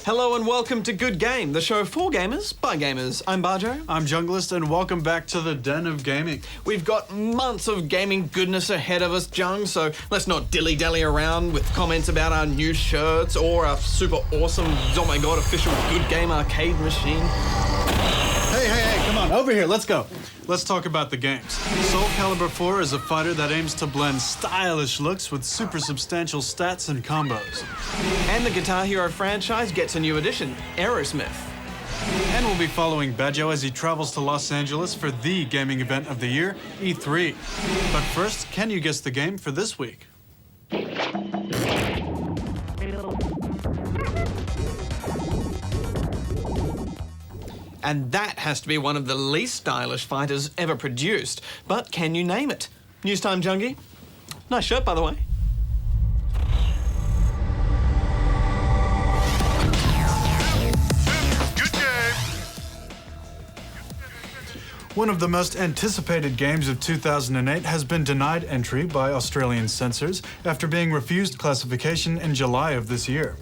Hello and welcome to Good Game, the show for gamers, by gamers. I'm Bajo. I'm Junglist, and welcome back to the Den of Gaming. We've got months of gaming goodness ahead of us, Jung, so let's not dilly-dally around with comments about our new shirts or our super awesome, oh my god, official Good Game arcade machine. Hey, come on, over here, let's go. Let's talk about the games. Soul Calibur IV is a fighter that aims to blend stylish looks with super substantial stats and combos. And the Guitar Hero franchise gets a new addition, Aerosmith. And we'll be following Bajo as he travels to Los Angeles for the gaming event of the year, E3. But first, can you guess the game for this week? And that has to be one of the least stylish fighters ever produced. But can you name it? News time, Jungie. Nice shirt, by the way. Good game. One of the most anticipated games of 2008 has been denied entry by Australian censors after being refused classification in July of this year.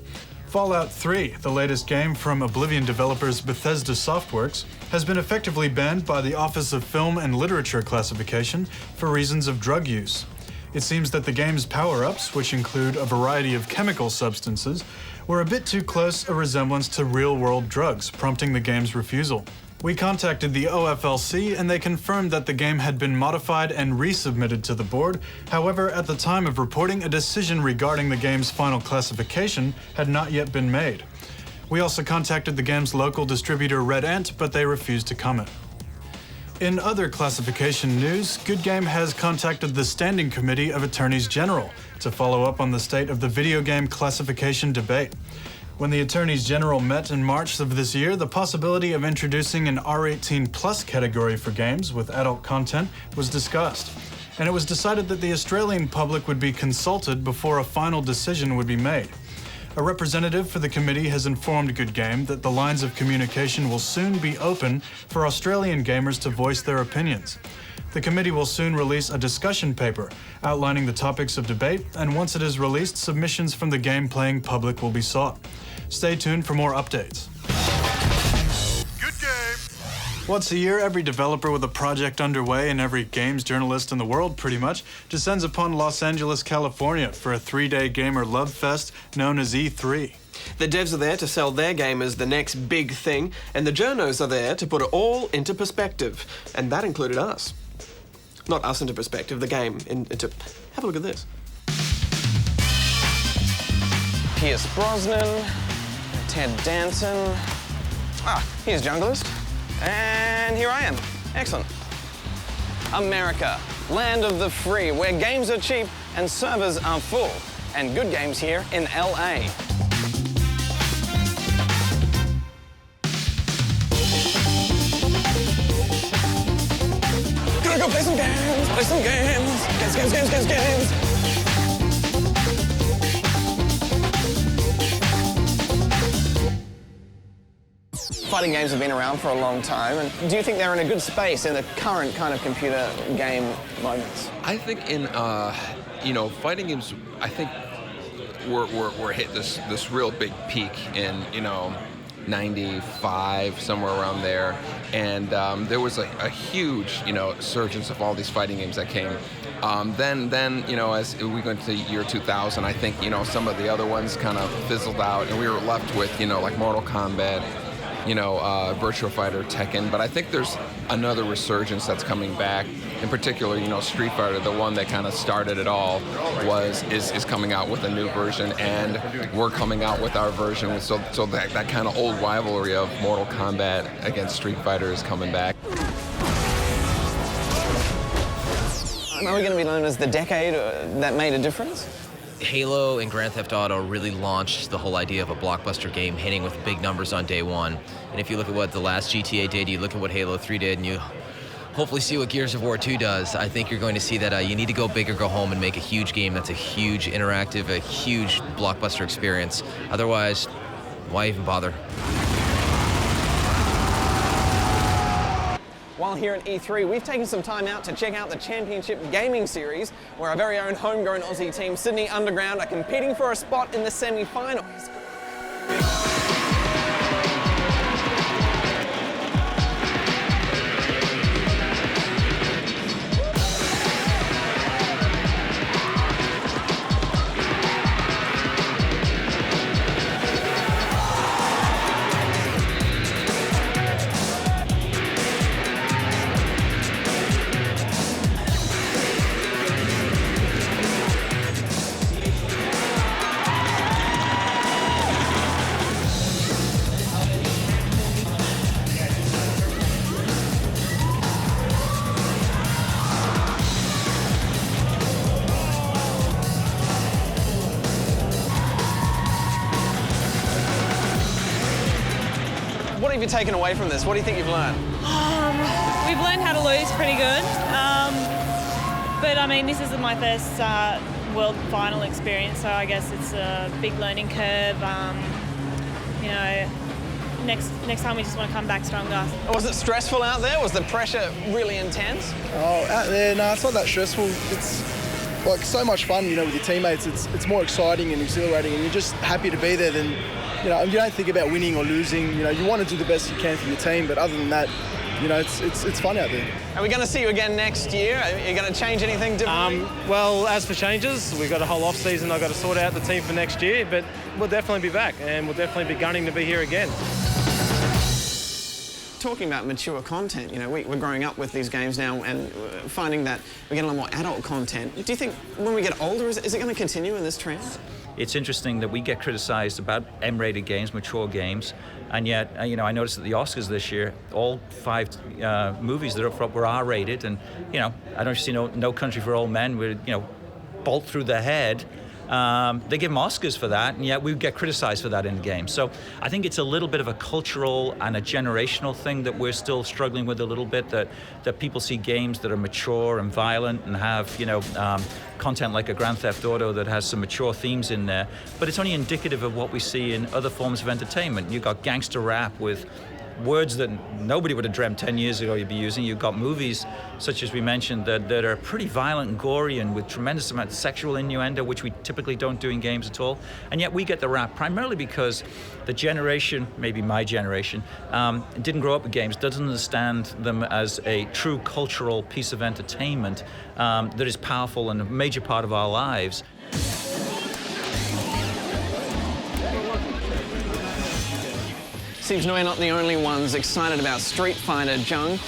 Fallout 3, the latest game from Oblivion developers Bethesda Softworks, has been effectively banned by the Office of Film and Literature Classification for reasons of drug use. It seems that the game's power-ups, which include a variety of chemical substances, were a bit too close a resemblance to real-world drugs, prompting the game's refusal. We contacted the OFLC and they confirmed that the game had been modified and resubmitted to the board. However, at the time of reporting, a decision regarding the game's final classification had not yet been made. We also contacted the game's local distributor Red Ant, but they refused to comment. In other classification news, Good Game has contacted the Standing Committee of Attorneys General to follow up on the state of the video game classification debate. When the Attorneys General met in March of this year, the possibility of introducing an R18 plus category for games with adult content was discussed. And it was decided that the Australian public would be consulted before a final decision would be made. A representative for the committee has informed Good Game that the lines of communication will soon be open for Australian gamers to voice their opinions. The committee will soon release a discussion paper outlining the topics of debate, and once it is released, submissions from the game-playing public will be sought. Stay tuned for more updates. Good game. Once a year, every developer with a project underway and every games journalist in the world, pretty much, descends upon Los Angeles, California for a 3-day gamer love fest known as E3. The devs are there to sell their game as the next big thing, and the journos are there to put it all into perspective. And that included us. Not us into perspective, the game into... Have a look at this. Pierce Brosnan, Ted Danson. Here's Junglist. And here I am. Excellent. America, land of the free, where games are cheap and servers are full. And Good Games here in LA. Gonna go play some games, play some games. Games. Fighting games have been around for a long time, and do you think they're in a good space in the current kind of computer game moments? I think in, fighting games, I think we're hit this real big peak in, 95, somewhere around there. And there was a huge, surgence of all these fighting games that came. Then, as we went to year 2000, I think, some of the other ones kind of fizzled out, and we were left with, like Mortal Kombat, Virtua Fighter, Tekken, but I think there's another resurgence that's coming back. In particular, Street Fighter, the one that kind of started it all, is coming out with a new version, and we're coming out with our version. So that kind of old rivalry of Mortal Kombat against Street Fighter is coming back. Are we going to be known as the decade that made a difference? Halo and Grand Theft Auto really launched the whole idea of a blockbuster game hitting with big numbers on day one. And if you look at what the last GTA did, you look at what Halo 3 did, and you hopefully see what Gears of War 2 does, I think you're going to see that you need to go big or go home and make a huge game that's a huge interactive, a huge blockbuster experience. Otherwise, why even bother? While here at E3, we've taken some time out to check out the Championship Gaming Series, where our very own homegrown Aussie team, Sydney Underground, are competing for a spot in the semi-finals. what have you taken away from this? What do you think you've learned? We've learned how to lose pretty good. But I mean, this is my first world final experience, so I guess it's a big learning curve. You know, next time we just want to come back stronger. Was it stressful out there? Was the pressure really intense? Oh, out there, no, it's not that stressful. It's like so much fun, you know, with your teammates. It's more exciting and exhilarating, and you're just happy to be there than, you know, you don't think about winning or losing. You know, you want to do the best you can for your team, but other than that, you know, it's fun out there. Are we going to see you again next year? Are you going to change anything differently? Well, as for changes, we've got a whole off-season. I've got to sort out the team for next year, but we'll definitely be back, and we'll definitely be gunning to be here again. Talking about mature content, you know, we're growing up with these games now and finding that we get a lot more adult content. Do you think when we get older, is it going to continue in this trend? It's interesting that we get criticised about M-rated games, mature games, and yet, you know, I noticed at the Oscars this year, all 5 movies that are up were R-rated, and, you know, I don't see No Country for Old Men with, you know, bolt through the head. They give them Oscars for that, and yet we get criticized for that in the game. So I think it's a little bit of a cultural and a generational thing that we're still struggling with a little bit, that people see games that are mature and violent and have, you know, content like a Grand Theft Auto that has some mature themes in there, but it's only indicative of what we see in other forms of entertainment. You've got gangster rap with words that nobody would have dreamt 10 years ago you'd be using. You've got movies, such as we mentioned, that are pretty violent and gory and with tremendous amount of sexual innuendo, which we typically don't do in games at all. And yet we get the rap primarily because the generation, maybe my generation, didn't grow up with games, doesn't understand them as a true cultural piece of entertainment that is powerful and a major part of our lives. Seems we're not the only ones excited about Street Fighter, Jung,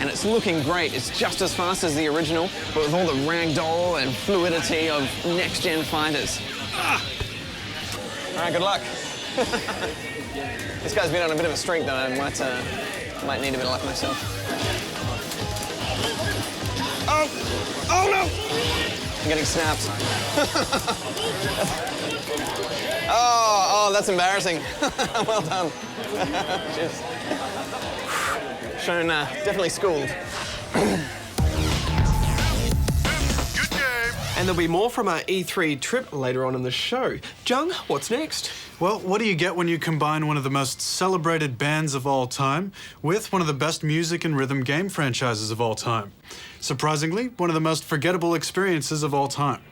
and it's looking great. It's just as fast as the original, but with all the ragdoll and fluidity of next-gen fighters. All right, good luck. This guy's been on a bit of a streak, though. I might need a bit of luck myself. Oh no! I'm getting snapped. Oh, that's embarrassing. Well done. Cheers. Shown, definitely schooled. Good game. And there'll be more from our E3 trip later on in the show. Jung, what's next? Well, what do you get when you combine one of the most celebrated bands of all time with one of the best music and rhythm game franchises of all time? Surprisingly, one of the most forgettable experiences of all time.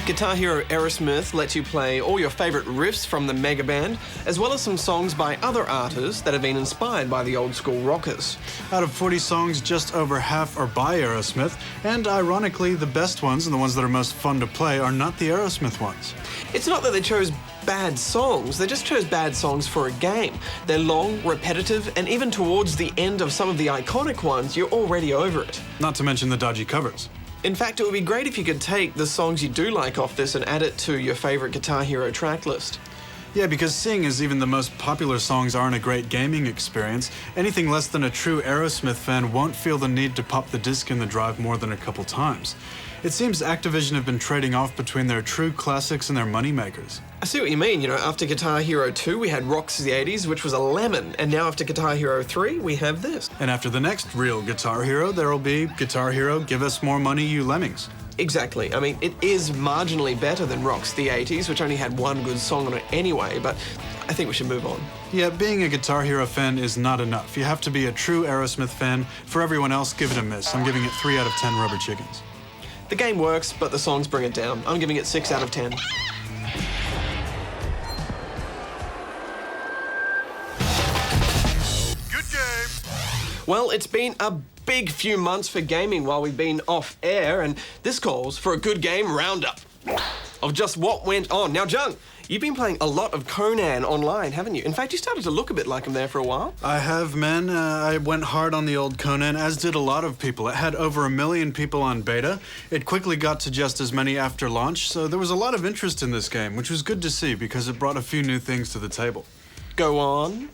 Guitar Hero Aerosmith lets you play all your favourite riffs from the mega band, as well as some songs by other artists that have been inspired by the old school rockers. Out of 40 songs, just over half are by Aerosmith, and ironically, the best ones and the ones that are most fun to play are not the Aerosmith ones. It's not that they chose bad songs, they just chose bad songs for a game. They're long, repetitive, and even towards the end of some of the iconic ones, you're already over it. Not to mention the dodgy covers. In fact, it would be great if you could take the songs you do like off this and add it to your favourite Guitar Hero track list. Yeah, because seeing as even the most popular songs aren't a great gaming experience, anything less than a true Aerosmith fan won't feel the need to pop the disc in the drive more than a couple times. It seems Activision have been trading off between their true classics and their moneymakers. I see what you mean. You know, after Guitar Hero 2, we had Rocks the 80s, which was a lemon, and now after Guitar Hero 3, we have this. And after the next real Guitar Hero, there'll be Guitar Hero Give Us More Money, You Lemmings. Exactly. I mean, it is marginally better than Rocks the 80s, which only had one good song on it anyway, but I think we should move on. Yeah, being a Guitar Hero fan is not enough. You have to be a true Aerosmith fan. For everyone else, give it a miss. I'm giving it 3 out of 10 rubber chickens. The game works, but the songs bring it down. I'm giving it 6 out of 10. Good game. Well, it's been a big few months for gaming while we've been off air, and this calls for a good game roundup of just what went on. Now, Jung, you've been playing a lot of Conan online, haven't you? In fact, you started to look a bit like him there for a while. I have, man. I went hard on the old Conan, as did a lot of people. It had over 1 million people on beta. It quickly got to just as many after launch, so there was a lot of interest in this game, which was good to see because it brought a few new things to the table. Go on.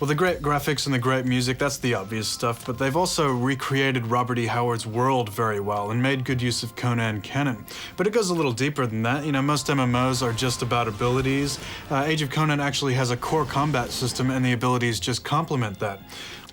Well, the great graphics and the great music, that's the obvious stuff, but they've also recreated Robert E. Howard's world very well and made good use of Conan canon. But it goes a little deeper than that. You know, most MMOs are just about abilities. Age of Conan actually has a core combat system, and the abilities just complement that.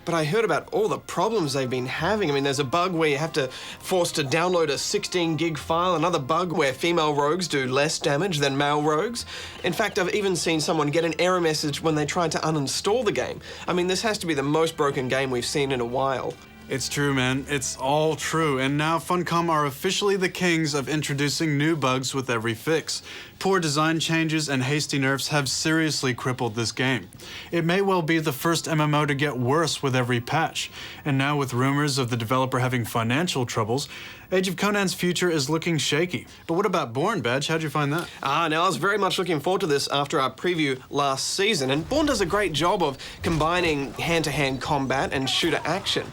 But I heard about all the problems they've been having. I mean, there's a bug where you have to force to download a 16 gig file, another bug where female rogues do less damage than male rogues. In fact, I've even seen someone get an error message when they tried to uninstall the game. I mean, this has to be the most broken game we've seen in a while. It's true, man. It's all true. And now Funcom are officially the kings of introducing new bugs with every fix. Poor design changes and hasty nerfs have seriously crippled this game. It may well be the first MMO to get worse with every patch. And now with rumors of the developer having financial troubles, Age of Conan's future is looking shaky. But what about Bourne, Badge? How'd you find that? Now I was very much looking forward to this after our preview last season, and Bourne does a great job of combining hand-to-hand combat and shooter action.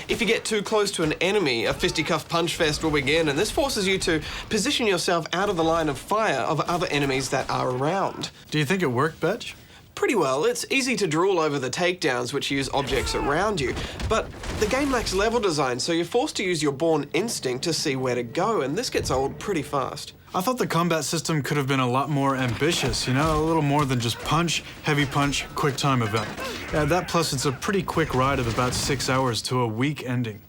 If you get too close to an enemy, a fisticuff punch fest will begin, and this forces you to position yourself out of the line of fire of other enemies that are around. Do you think it worked, Badge? Pretty well. It's easy to drool over the takedowns, which use objects around you, but the game lacks level design, so you're forced to use your Bourne instinct to see where to go, and this gets old pretty fast. I thought the combat system could have been a lot more ambitious, you know, a little more than just punch, heavy punch, quick time event. That plus it's a pretty quick ride of about 6 hours to a weak ending.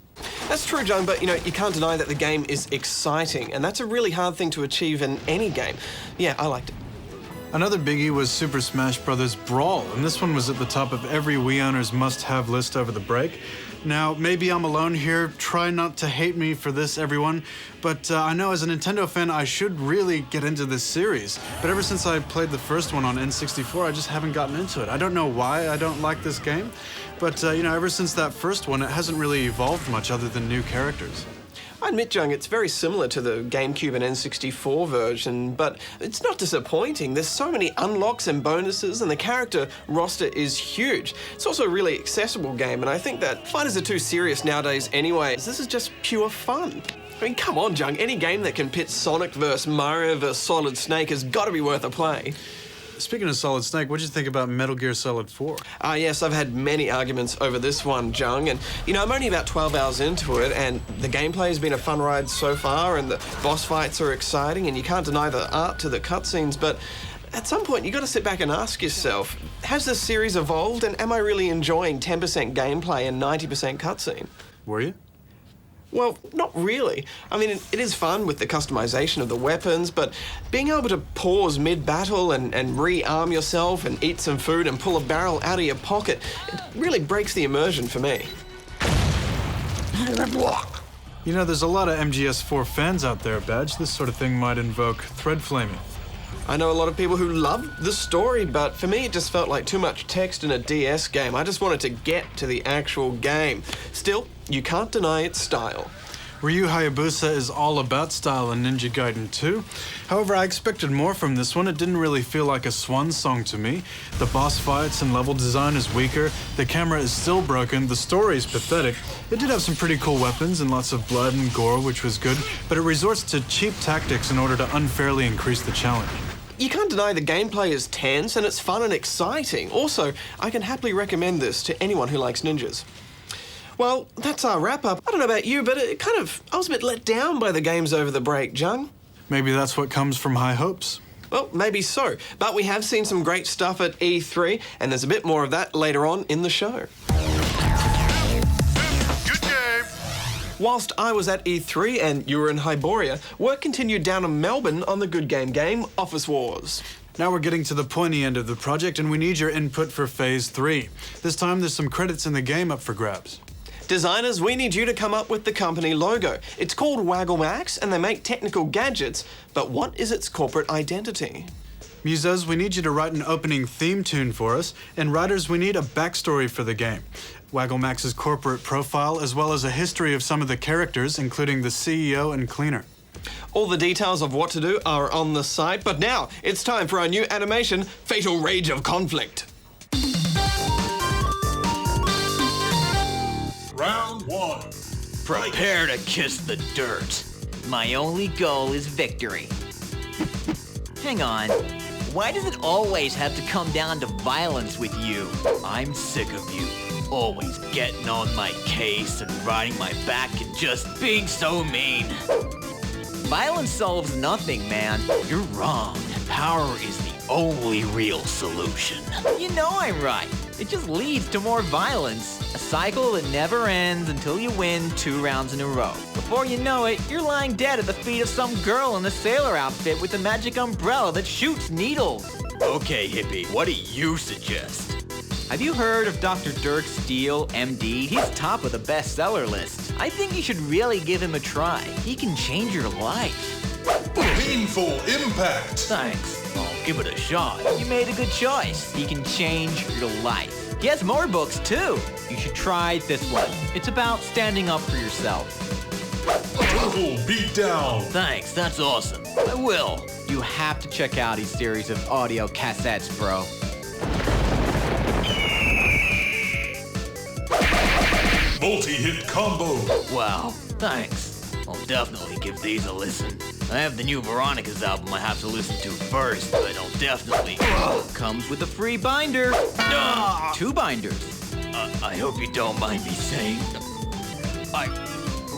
That's true, John, but you can't deny that the game is exciting, and that's a really hard thing to achieve in any game. Yeah, I liked it. Another biggie was Super Smash Bros. Brawl, and this one was at the top of every Wii owner's must-have list over the break. Now, maybe I'm alone here. Try not to hate me for this, everyone. But I know as a Nintendo fan, I should really get into this series. But ever since I played the first one on N64, I just haven't gotten into it. I don't know why I don't like this game. But, ever since that first one, it hasn't really evolved much other than new characters. I admit, Jung, it's very similar to the GameCube and N64 version, but it's not disappointing. There's so many unlocks and bonuses, and the character roster is huge. It's also a really accessible game, and I think that fighters are too serious nowadays anyway. This is just pure fun. I mean, come on, Jung, any game that can pit Sonic vs. Mario vs. Solid Snake has got to be worth a play. Speaking of Solid Snake, what did you think about Metal Gear Solid 4? Yes, I've had many arguments over this one, Jung, and I'm only about 12 hours into it, and the gameplay has been a fun ride so far, and the boss fights are exciting, and you can't deny the art to the cutscenes, but at some point you got to sit back and ask yourself, has this series evolved, and am I really enjoying 10% gameplay and 90% cutscene? Were you? Well, not really. I mean, it is fun with the customization of the weapons, but being able to pause mid-battle and re-arm yourself and eat some food and pull a barrel out of your pocket, it really breaks the immersion for me. You know, there's a lot of MGS4 fans out there, Badge. This sort of thing might invoke thread flaming. I know a lot of people who love the story, but for me it just felt like too much text in a DS game. I just wanted to get to the actual game. Still, you can't deny its style. Ryu Hayabusa is all about style in Ninja Gaiden 2. However, I expected more from this one. It didn't really feel like a swan song to me. The boss fights and level design is weaker, the camera is still broken, the story is pathetic. It did have some pretty cool weapons and lots of blood and gore, which was good, but it resorts to cheap tactics in order to unfairly increase the challenge. You can't deny the gameplay is tense and it's fun and exciting. Also, I can happily recommend this to anyone who likes ninjas. Well, that's our wrap-up. I don't know about you, but I was a bit let down by the games over the break, Jung. Maybe that's what comes from high hopes. Well, maybe so. But we have seen some great stuff at E3, and there's a bit more of that later on in the show. Good game. Whilst I was at E3 and you were in Hyboria, work continued down in Melbourne on the Good Game Office Wars. Now we're getting to the pointy end of the project, and we need your input for Phase 3. This time there's some credits in the game up for grabs. Designers, we need you to come up with the company logo. It's called Waggle Max, and they make technical gadgets, but what is its corporate identity? Musos, we need you to write an opening theme tune for us, and writers, we need a backstory for the game. Waggle Max's corporate profile, as well as a history of some of the characters, including the CEO and cleaner. All the details of what to do are on the site, but now it's time for our new animation, Fatal Rage of Conflict. Round one. Prepare to kiss the dirt. My only goal is victory. Hang on. Why does it always have to come down to violence with you? I'm sick of you. Always getting on my case and riding my back and just being so mean. Violence solves nothing, man. You're wrong. Power is the only real solution. You know I'm right. It just leads to more violence. A cycle that never ends until you win 2 rounds in a row. Before you know it, you're lying dead at the feet of some girl in a sailor outfit with a magic umbrella that shoots needles. Okay, hippie, what do you suggest? Have you heard of Dr. Dirk Steele, MD? He's top of the bestseller list. I think you should really give him a try. He can change your life. Painful impact. Thanks. I'll give it a shot. You made a good choice. He can change your life. He has more books, too. You should try this one. It's about standing up for yourself. Total beatdown. Thanks, that's awesome. I will. You have to check out his series of audio cassettes, bro. Multi-hit combo. Wow, thanks. I'll definitely give these a listen. I have the new Veronica's album I have to listen to first, but I'll definitely... Comes with a free binder. 2 binders. I hope you don't mind me saying I'm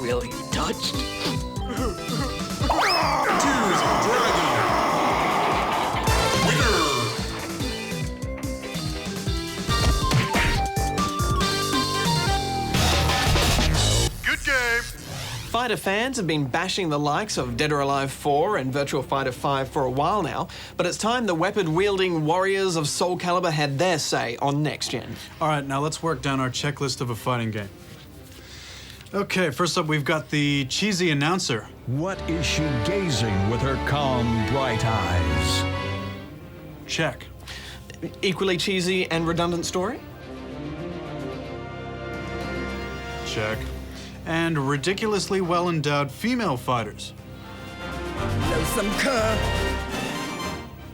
really touched. Tears of Dragon. Winner. Good game. Fighter fans have been bashing the likes of Dead or Alive 4 and Virtua Fighter 5 for a while now, but it's time the weapon-wielding warriors of Soul Calibur had their say on Next Gen. All right, now let's work down our checklist of a fighting game. Okay, first up we've got the cheesy announcer. What is she gazing with her calm, bright eyes? Check. Equally cheesy and redundant story? Check. And ridiculously well-endowed female fighters. Know some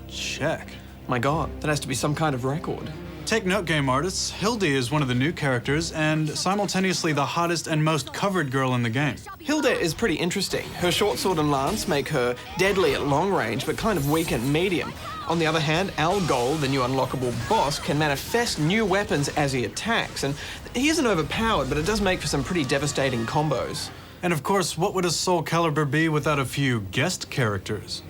Check. My God, that has to be some kind of record. Take note, game artists. Hildy is one of the new characters and simultaneously the hottest and most covered girl in the game. Hilda is pretty interesting. Her short sword and lance make her deadly at long range, but kind of weak at medium. On the other hand, Algol, the new unlockable boss, can manifest new weapons as he attacks, and he isn't overpowered, but it does make for some pretty devastating combos. And of course, what would a Soul Calibur be without a few guest characters?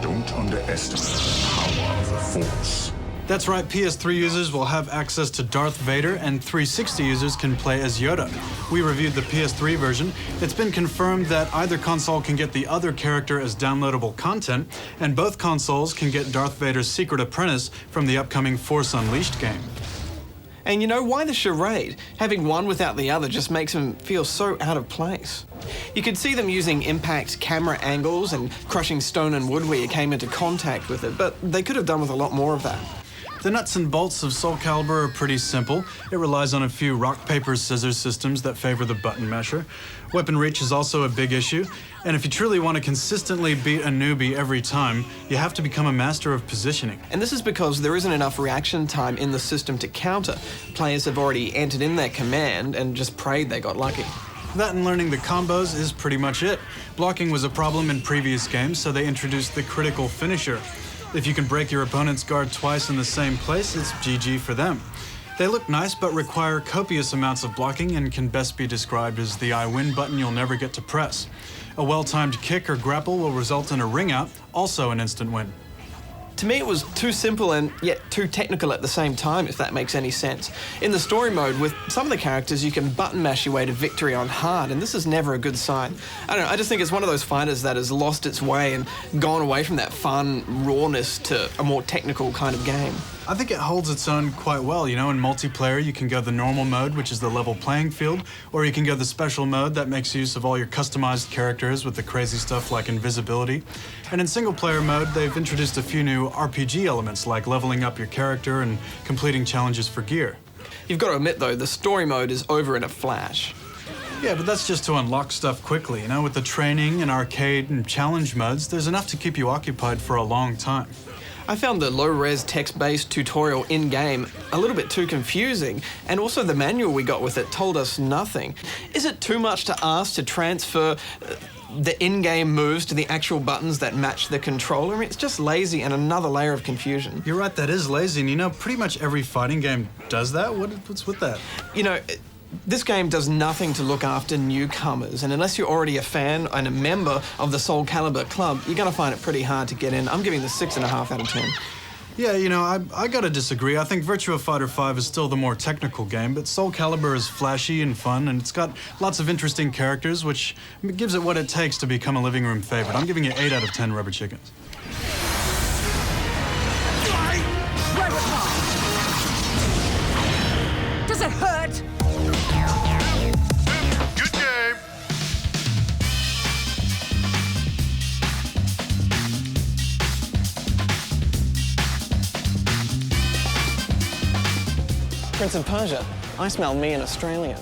Don't underestimate the power of the Force. That's right, PS3 users will have access to Darth Vader, and 360 users can play as Yoda. We reviewed the PS3 version. It's been confirmed that either console can get the other character as downloadable content, and both consoles can get Darth Vader's secret apprentice from the upcoming Force Unleashed game. And you know, why the charade? Having one without the other just makes them feel so out of place. You could see them using impact camera angles and crushing stone and wood where you came into contact with it, but they could have done with a lot more of that. The nuts and bolts of Soul Calibur are pretty simple. It relies on a few rock, paper, scissors systems that favor the button masher. Weapon reach is also a big issue, and if you truly want to consistently beat a newbie every time, you have to become a master of positioning. And this is because there isn't enough reaction time in the system to counter. Players have already entered in their command and just prayed they got lucky. That and learning the combos is pretty much it. Blocking was a problem in previous games, so they introduced the critical finisher. If you can break your opponent's guard twice in the same place, it's GG for them. They look nice but require copious amounts of blocking and can best be described as the I win button you'll never get to press. A well-timed kick or grapple will result in a ring out, also an instant win. To me, it was too simple and yet too technical at the same time, if that makes any sense. In the story mode, with some of the characters, you can button mash your way to victory on hard, and this is never a good sign. I don't know, I just think it's one of those fighters that has lost its way and gone away from that fun rawness to a more technical kind of game. I think it holds its own quite well. You know, in multiplayer, you can go the normal mode, which is the level playing field, or you can go the special mode that makes use of all your customized characters with the crazy stuff like invisibility. And in single player mode, they've introduced a few new RPG elements like leveling up your character and completing challenges for gear. You've got to admit, though, the story mode is over in a flash. Yeah, but that's just to unlock stuff quickly. You know, with the training and arcade and challenge modes, there's enough to keep you occupied for a long time. I found the low-res text-based tutorial in-game a little bit too confusing, and also the manual we got with it told us nothing. Is it too much to ask to transfer the in-game moves to the actual buttons that match the controller. I mean, it's just lazy and another layer of confusion. You're right, that is lazy, and you know, pretty much every fighting game does that. What's with that? You know, this game does nothing to look after newcomers, and unless you're already a fan and a member of the Soul Calibur Club, you're going to find it pretty hard to get in. I'm giving this 6.5 out of 10. Yeah, you know, I gotta disagree. I think Virtua Fighter 5 is still the more technical game, but Soul Calibur is flashy and fun, and it's got lots of interesting characters, which gives it what it takes to become a living room favorite. I'm giving it 8 out of 10 rubber chickens. Does it hurt? Good game. Prince of Persia. I smell me an Australian.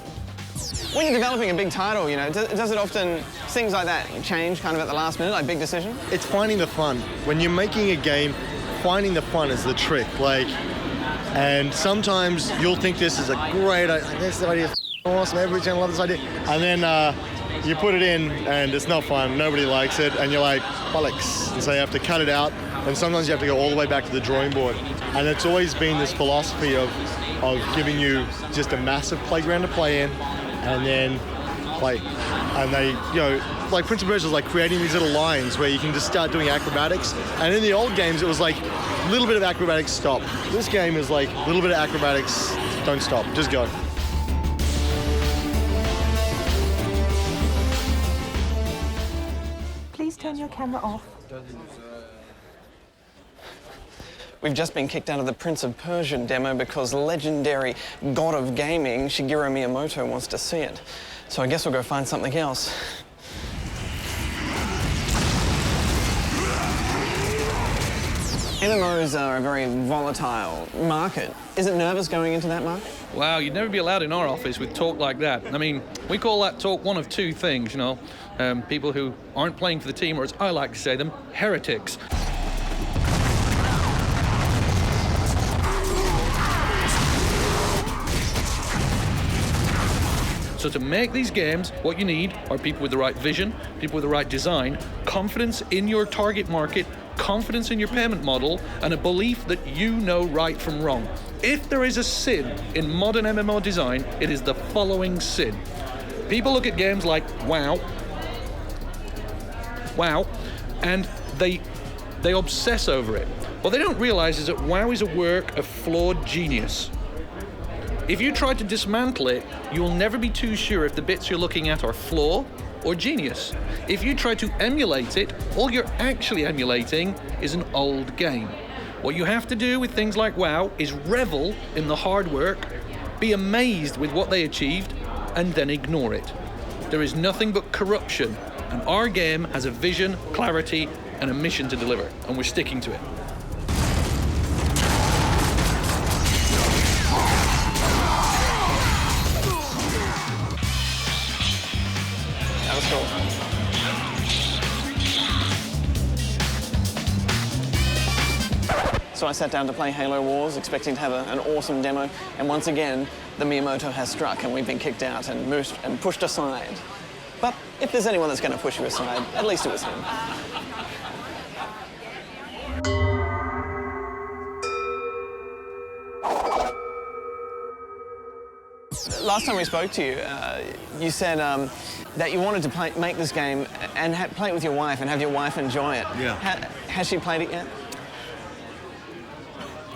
When you're developing a big title, you know, does it often, things like that change kind of at the last minute, like big decision? It's finding the fun. When you're making a game, finding the fun is the trick. Like, and sometimes you'll think this is a great idea, this idea is awesome, everybody's gonna love this idea. And then you put it in and it's not fun, nobody likes it, and you're like, bollocks. And so you have to cut it out, and sometimes you have to go all the way back to the drawing board. And it's always been this philosophy of giving you just a massive playground to play in, and then like Prince of Persia is like creating these little lines where you can just start doing acrobatics. And in the old games, it was like a little bit of acrobatics, stop. This game is like a little bit of acrobatics, don't stop, just go. Please turn your camera off. We've just been kicked out of the Prince of Persia demo because legendary god of gaming, Shigeru Miyamoto, wants to see it. So I guess we'll go find something else. MMOs are a very volatile market. Is it nervous going into that market? Wow, you'd never be allowed in our office with talk like that. I mean, we call that talk one of two things, you know. People who aren't playing for the team, or as I like to say them, heretics. So to make these games, what you need are people with the right vision, people with the right design, confidence in your target market, confidence in your payment model, and a belief that you know right from wrong. If there is a sin in modern MMO design, it is the following sin. People look at games like WoW, and they obsess over it. What they don't realize is that WoW is a work of flawed genius. If you try to dismantle it, you'll never be too sure if the bits you're looking at are flaw or genius. If you try to emulate it, all you're actually emulating is an old game. What you have to do with things like WoW is revel in the hard work, be amazed with what they achieved, and then ignore it. There is nothing but corruption, and our game has a vision, clarity, and a mission to deliver, and we're sticking to it. So I sat down to play Halo Wars, expecting to have an awesome demo, and once again, the Miyamoto has struck, and we've been kicked out and pushed aside. But if there's anyone that's going to push you aside, at least it was him. Last time we spoke to you, you said that you wanted to make this game and play it with your wife and have your wife enjoy it. Yeah. Has she played it yet?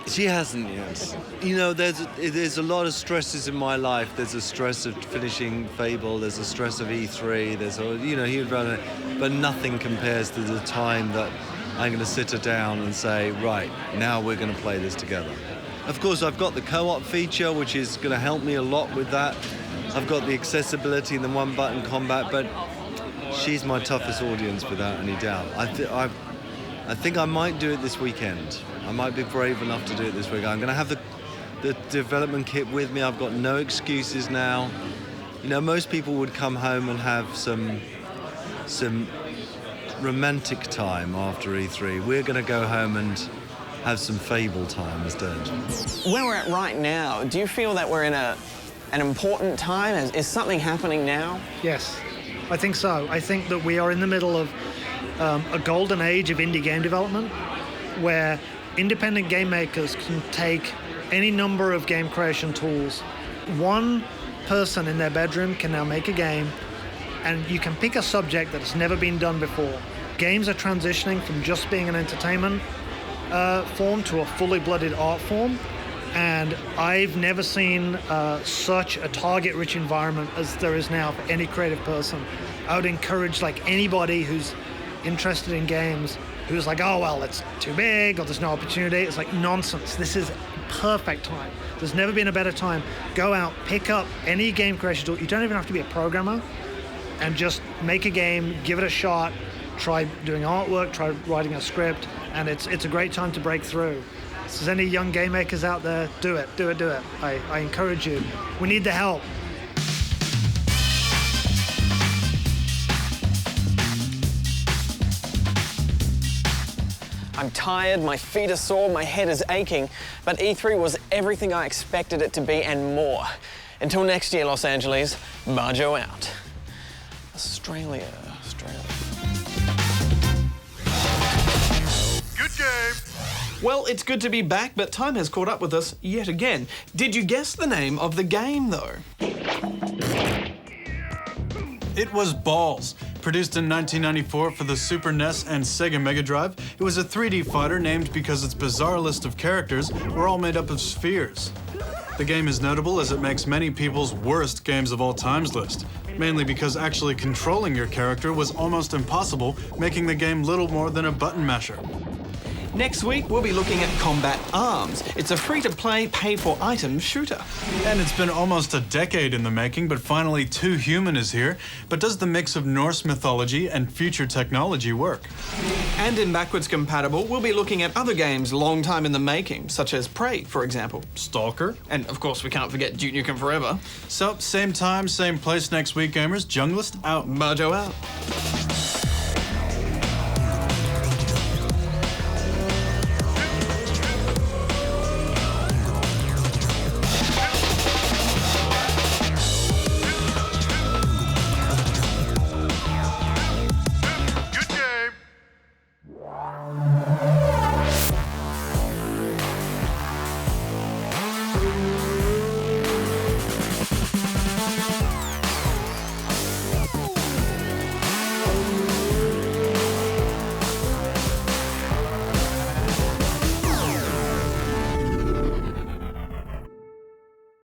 She hasn't yet. You know, there's a lot of stresses in my life. There's a stress of finishing Fable. There's a stress of E3. There's a, you know, huge amount of, but nothing compares to the time that I'm going to sit her down and say, right, now we're going to play this together. Of course, I've got the co-op feature, which is going to help me a lot with that. I've got the accessibility and the one-button combat, but she's my toughest audience without any doubt. I think I might do it this weekend. I might be brave enough to do it this weekend. I'm going to have the development kit with me. I've got no excuses now. You know, most people would come home and have some romantic time after E3. We're going to go home and have some Fable time instead. Where we're at right now, do you feel that we're in an important time? Is something happening now? Yes. I think so. I think that we are in the middle of a golden age of indie game development where independent game makers can take any number of game creation tools. One person in their bedroom can now make a game, and you can pick a subject that has never been done before. Games are transitioning from just being an entertainment form to a fully blooded art form, and I've never seen such a target-rich environment as there is now for any creative person. I would encourage anybody who's interested in games, who's like, oh well, it's too big, or there's no opportunity. It's like nonsense. This is perfect time. There's never been a better time. Go out, pick up any game creation tool. You don't even have to be a programmer, and just make a game, give it a shot, try doing artwork, try writing a script, and it's a great time to break through. If there's any young game makers out there, do it. I encourage you. We need the help. I'm tired, my feet are sore, my head is aching, but E3 was everything I expected it to be and more. Until next year, Los Angeles, Bajo out. Australia. Good game. Well, it's good to be back, but time has caught up with us yet again. Did you guess the name of the game, though? It was Balls. Produced in 1994 for the Super NES and Sega Mega Drive, it was a 3D fighter named because its bizarre list of characters were all made up of spheres. The game is notable as it makes many people's worst games of all times list, mainly because actually controlling your character was almost impossible, making the game little more than a button masher. Next week, we'll be looking at Combat Arms. It's a free-to-play, pay-for-item shooter. And it's been almost a decade in the making, but finally Too Human is here. But does the mix of Norse mythology and future technology work? And in Backwards Compatible, we'll be looking at other games long time in the making, such as Prey, for example. Stalker. And, of course, we can't forget Duke Nukem Forever. So, same time, same place next week, gamers. Junglist out. Bajo out.